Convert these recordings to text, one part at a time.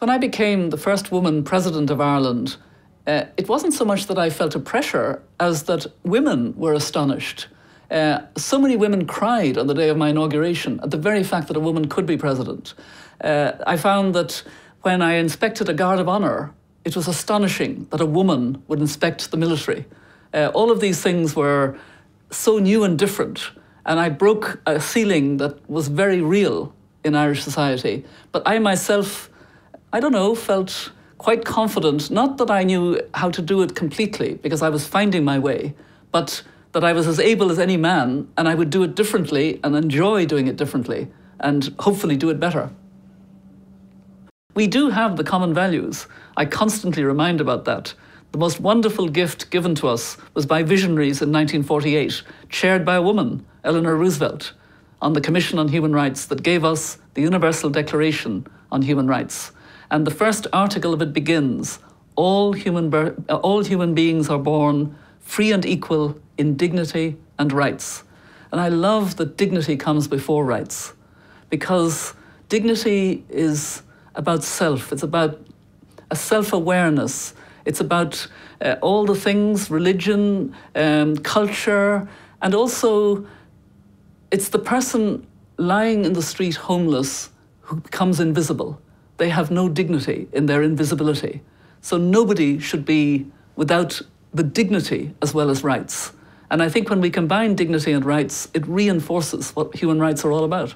When I became the first woman president of Ireland, it wasn't so much that I felt a pressure as that women were astonished. So many women cried on the day of my inauguration at the very fact that a woman could be president. I found that when I inspected a guard of honour, it was astonishing that a woman would inspect the military. All of these things were so new and different, and I broke a ceiling that was very real in Irish society. But I myself, I don't know, felt quite confident, not that I knew how to do it completely, because I was finding my way, but that I was as able as any man, and I would do it differently and enjoy doing it differently, and hopefully do it better. We do have the common values. I constantly remind about that. The most wonderful gift given to us was by visionaries in 1948, chaired by a woman, Eleanor Roosevelt, on the Commission on Human Rights that gave us the Universal Declaration on Human Rights. And the first article of it begins, all human beings are born free and equal in dignity and rights. And I love that dignity comes before rights, because dignity is about self. It's about a self-awareness. It's about all the things, religion, culture, and also it's the person lying in the street homeless who becomes invisible. They have no dignity in their invisibility. So nobody should be without the dignity as well as rights. And I think when we combine dignity and rights, it reinforces what human rights are all about.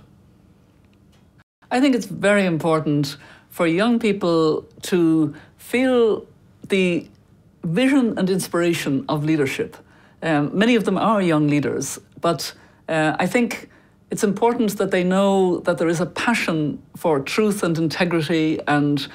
I think it's very important for young people to feel the vision and inspiration of leadership. Many of them are young leaders, but I think it's important that they know that there is a passion for truth and integrity and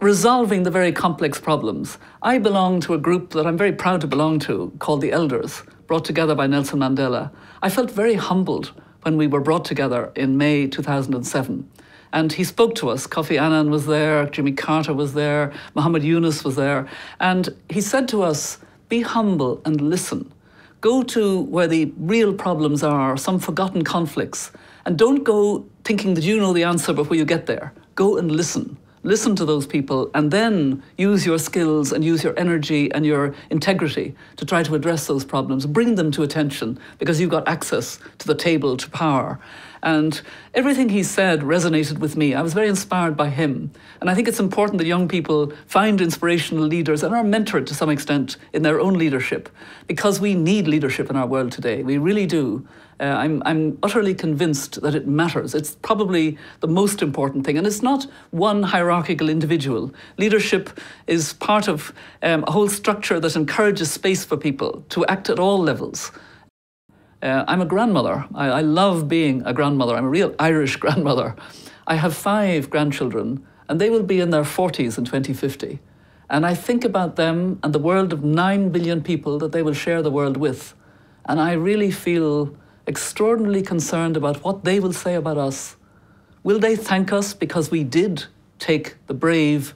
resolving the very complex problems. I belong to a group that I'm very proud to belong to, called the Elders, brought together by Nelson Mandela. I felt very humbled when we were brought together in May 2007. And he spoke to us. Kofi Annan was there, Jimmy Carter was there, Muhammad Yunus was there. And he said to us, be humble and listen. Go to where the real problems are, some forgotten conflicts, and don't go thinking that you know the answer before you get there. Go and listen. Listen to those people, and then use your skills and use your energy and your integrity to try to address those problems. Bring them to attention, because you've got access to the table, to power. And everything he said resonated with me. I was very inspired by him. And I think it's important that young people find inspirational leaders and are mentored to some extent in their own leadership, because we need leadership in our world today. We really do. I'm utterly convinced that it matters. It's probably the most important thing. And it's not one hierarchical individual. Leadership is part of a whole structure that encourages space for people to act at all levels. I'm a grandmother. I love being a grandmother. I'm a real Irish grandmother. I have 5 grandchildren, and they will be in their 40s in 2050. And I think about them and the world of 9 billion people that they will share the world with. And I really feel extraordinarily concerned about what they will say about us. Will they thank us because we did take the brave,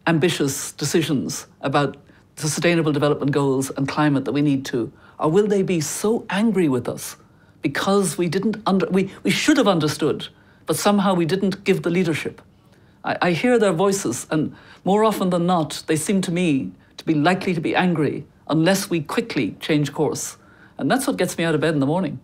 ambitious decisions about the Sustainable Development Goals and climate that we need to? Or will they be so angry with us because we should have understood, but somehow we didn't give the leadership? I hear their voices, and more often than not, they seem to me to be likely to be angry unless we quickly change course. And that's what gets me out of bed in the morning.